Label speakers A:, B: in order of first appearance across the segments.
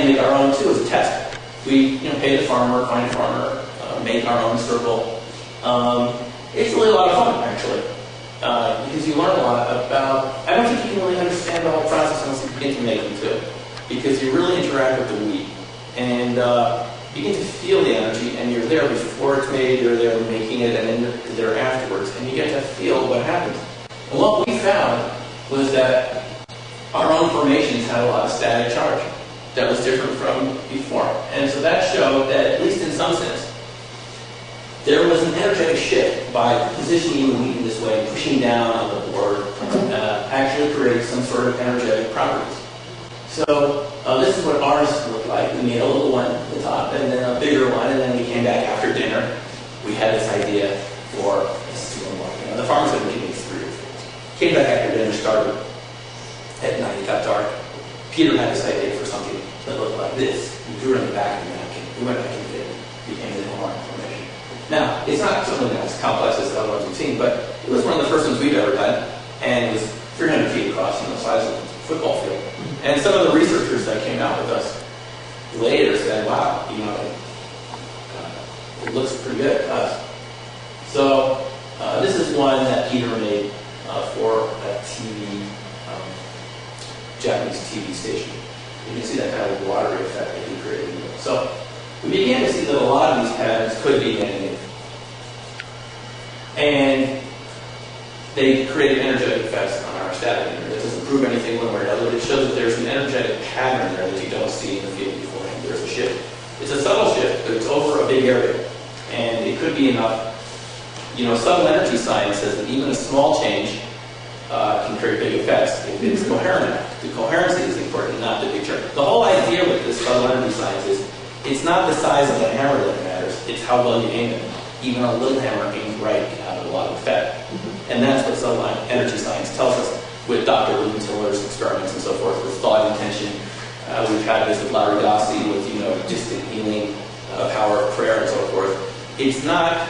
A: make our own too as a test. We pay the farmer, find a farmer, make our own circle. It's really a lot of fun, actually, because you learn a lot about. I don't think you can really understand the whole process unless you begin to make them too, because you really interact with the weed, and you get to feel the energy, and you're there before it's made, you're there making it, and then you're there afterwards, and you get to feel what happens. And what we found was that our own formations had a lot of static charge that was different from before. And so that showed that, at least in some sense, there was an energetic shift by positioning the weed in this way, pushing down on the board, actually created some sort of energetic properties. So this is what ours looked like. We made a little one at the top, and then a bigger one, and then we came back after dinner. We had this idea for the farmers had been giving us 3 or 4. Came back after dinner, started at night. It got dark. Peter had this idea for something that looked like this. We drew it in the back of the napkin. We went back and did it. Became the Hallmark formation. Now, it's not something as complex as the other ones we've seen, but it was one of the first ones we've ever done, and it was 300 feet across, the size of a football field. And some of the researchers that came out with us later said, wow, it looks pretty good to us. So this is one that Peter made for a Japanese TV station. You can see that kind of watery effect that he created. So we began to see that a lot of these patterns could be man-made. And they created energetic effects on our static energy. It doesn't prove anything one way or another, but it shows that there's an energetic pattern there that you don't see in the field beforehand. There's a shift. It's a subtle shift, but it's over a big area. And it could be enough. Subtle energy science says that even a small change can create big effects if it's coherent enough. The coherency is important, not the picture. The whole idea with this subtle energy science is it's not the size of the hammer that matters, it's how well you aim it. Even a little hammer aimed right can have a lot of effect. And that's what subtle energy science tells us with Dr. William Tiller's experiments and so forth, with thought intention. We've had this with Larry Dossi with, distant healing, power of prayer and so forth. It's not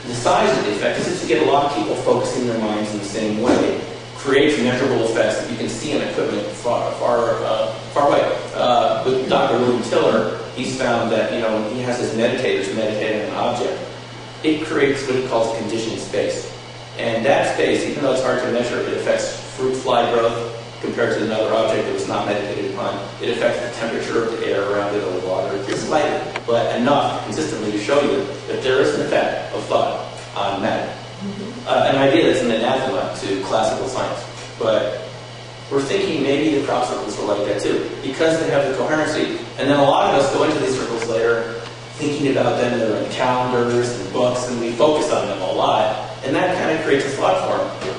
A: the size of the effect, it's just to get a lot of people focusing their minds in the same way. Creates measurable effects that you can see in equipment far away. With Dr. William Tiller, he's found that when he has his meditators meditating on an object, it creates what he calls conditioned space. And that space, even though it's hard to measure, it affects fruit fly growth compared to another object that was not meditated upon. It affects the temperature of the air around it or the water. Just slightly, but enough consistently to show you that there is an effect of thought on matter. An idea that's an anathema to classical science. But we're thinking maybe the crop circles were like that too, because they have the coherency. And then a lot of us go into these circles later thinking about them. They're in calendars and books, and we focus on them a lot. And that kind of creates a thought form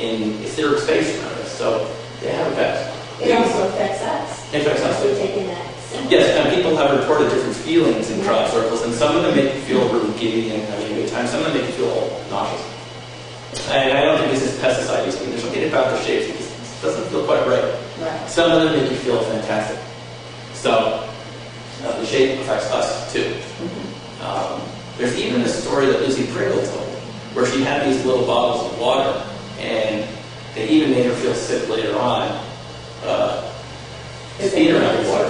A: in etheric space around us. So they have effects.
B: It also affects us.
A: It affects us.
B: We're taking that.
A: Yes, and people have reported different feelings in crop circles, and some of them make you feel really giddy and having a good time. Some of them make you feel nauseous. And I don't think this is pesticide use. There's something about the shapes that just doesn't feel quite right. Some of them make you feel fantastic. So the shape affects us too. There's even a story that Lucy Pringle told, where she had these little bottles of water, and they even made her feel sick later on. Feed around the water.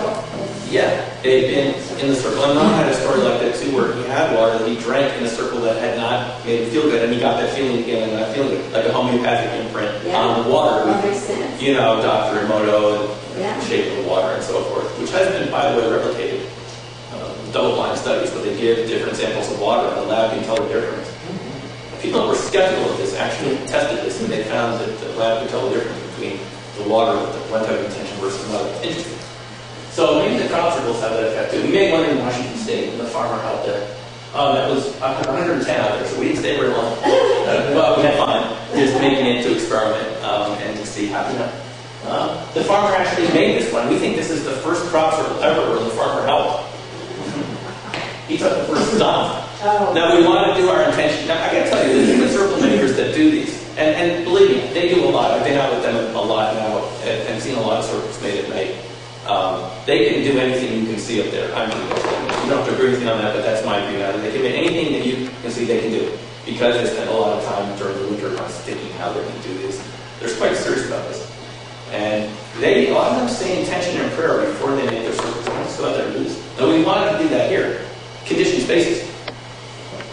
A: Yeah, they'd been in the circle. And Mom had a story like that too, where he had water that he drank in a circle that had not made him feel good, and he got that feeling again, and that feeling like a homeopathic imprint on the water.
B: That makes sense.
A: Dr. Emoto and the shape of the water and so forth, which has been, by the way, replicated. Double-blind studies, where they give different samples of water, and the lab can tell the difference. People were skeptical of this actually tested this, and they found that the lab could tell the difference between the water with one type of intention versus another. Interesting. So maybe the crop circles have that effect too. We made one in Washington State, and the farmer helped there. That was 110 out there, so we didn't stay very long. But we had fun just making it to experiment and to see how. The farmer actually made this one. We think this is the first crop circle ever where the farmer helped. He took the first dump. Now we want to do our intention. Now I got to tell you, there's different circle makers that do these. And believe me, they do a lot. I've been out with them a lot now and seen a lot of circles made at night. They can do anything you can see up there. You don't have to agree with me on that, but that's my view now. They can do anything that you can see they can do, because they spend a lot of time during the winter months thinking how they're going to do this. They're quite serious about this. And a lot of them say intention and prayer before they make their circles. So spaces.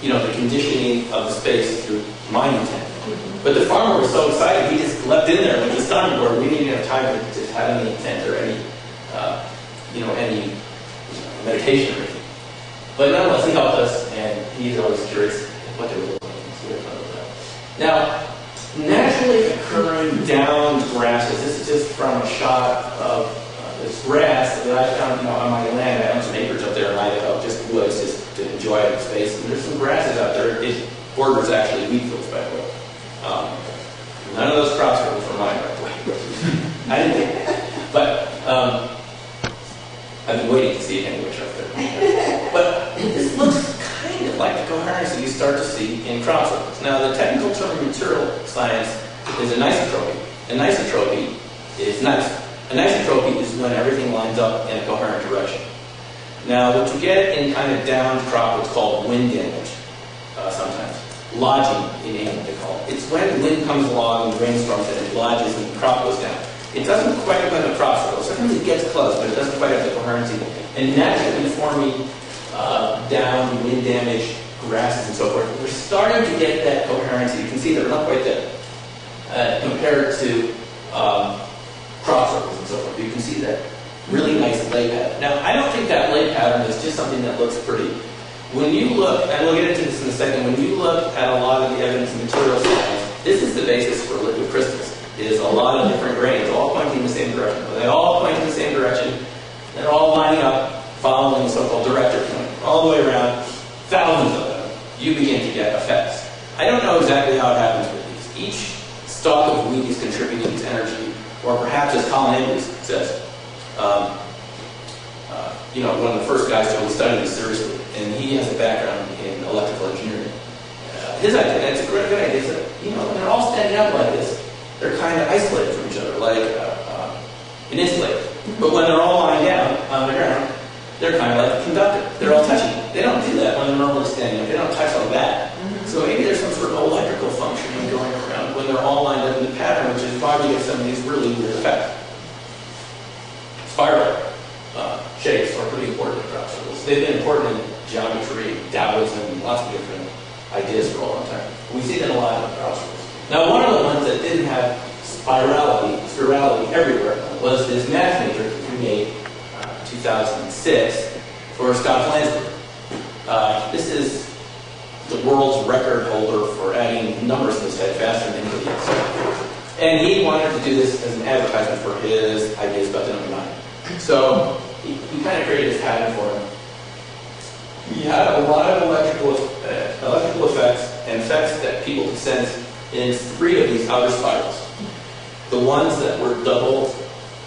A: You know, the conditioning of the space through mind intent. But the farmer was so excited, he just leapt in there with the sounding board. We didn't have time to have any intent or any, any meditation or anything. But nonetheless, he helped us, and he's always curious what they were looking like. So we're talking about that. Now, naturally occurring downed grasses. This is just from a shot of this grass that I found on my land. I own some acres up there in Idaho, just woods, just to enjoy the space. And there's some grasses out there. It borders actually wheat fields, by the way. None of those crops were from mine, by the way. I didn't think. But I've been waiting to see it anyway up there. But this looks kind of like the coherency you start to see in crop circles. Now, the technical term in material science is anisotropy. Anisotropy is nice. Anisotropy is when everything lines up in a coherent direction. Now, what you get in kind of downed crop is called wind damage, sometimes. Lodging in England, they call it. It's when the wind comes along and rainstorms and it lodges and the crop goes down. It doesn't quite have a crop circle. Sometimes it gets close, but it doesn't quite have the coherency. And naturally forming down, wind damage, grasses and so forth, we're starting to get that coherency. You can see they're not quite there compared to crop circles and so forth. You can see that really nice lay pattern. Now, I don't think that lay pattern is just something that looks pretty. When you look, and we'll get into this in a second, when you look at a lot of the evidence in material science, this is the basis for liquid crystals. Is a lot of different grains, all pointing in the same direction. When they all point in the same direction, they're all lining up, following the so-called director point, all the way around, thousands of them, you begin to get effects. I don't know exactly how it happens with these. Each stalk of wheat is contributing its energy, or perhaps as Colin Andrews says, one of the first guys to study this seriously, and he has a background in electrical engineering. His idea, and it's a great idea, is that, when they're all standing up like this, they're kind of isolated from each other, like an insulator. But when they're all lying down on the ground, they're kind of like a conductor. They're all touching. They don't do that when they're normally standing up. They don't touch like that. So maybe there's some sort of electrical functioning going around when they're all lined up in the pattern, which is why we get some of these really weird effects. Spiral shapes are pretty important in crop circles. They've been important in geometry, Taoism, lots of different ideas for a long time. We see them a lot in crop circles. Now, one of the ones that didn't have spirality everywhere was this math matrix that we made in 2006 for Scott Flansburgh. This is the world's record holder for adding numbers to his head faster than anybody else. And he wanted to do this as an advertisement for his ideas about the number 9. So he kind of created this pattern for him. He had a lot of electrical effects and effects that people could sense in 3 of these outer spirals. The ones that were double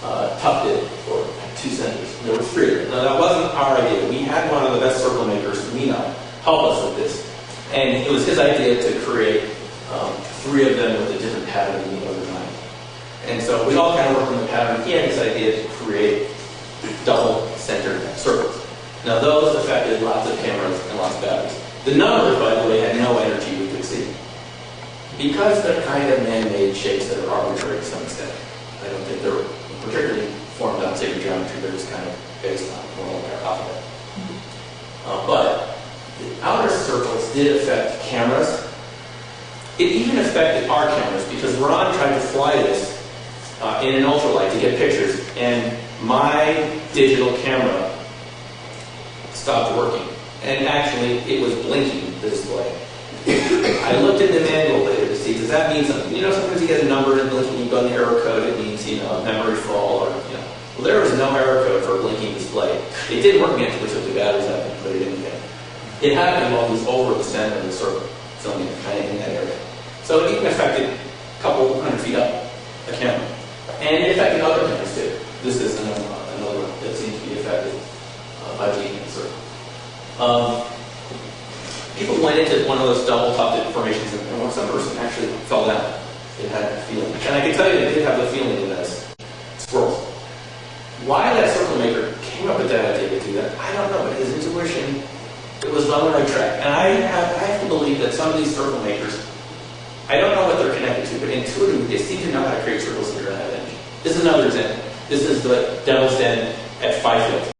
A: tufted for 2 centers. There were 3 of them. Now, that wasn't our idea. We had one of the best circle makers we know help us with this. And it was his idea to create 3 of them with a different pattern than the other 9. And so we all kind of worked on the pattern. He had this idea to create double-centered circles. Now, those affected lots of cameras and lots of batteries. The numbers, by the way, had no energy we could see. Because they're kind of man-made shapes that are arbitrary to some extent. I don't think they're particularly formed on sacred geometry. They're just kind of based on normal alphabet. But the outer circles did affect cameras. It even affected our cameras because Ron tried to fly this in an ultralight to get pictures, and my digital camera stopped working. And actually, it was blinking the display. I looked at the manual later to see, does that mean something? Sometimes you get a number and blinking, you go in the error code, it means, memory fall, or, Well, there was no error code for a blinking display. It did work until we took the batteries out, but it didn't get it. It happened while it was over the center of the circle, so kind of in that area. So it even affected a couple 100 feet up, a camera. And it affected other cameras too. This is another one that seems to be affected by being in the circle. People went into one of those double-tufted formations, and some person actually fell down. It had a feeling. And I can tell you it did have the feeling in this squirrels. Why that circle maker came up with that idea to do that, I don't know, but his intuition, it was on the right track. And I have to believe that some of these circle makers, I don't know what they're connected to, but intuitively they seem to know how to create circles that are going to have energy. This is another example. This is the Devil's Den at 5 field.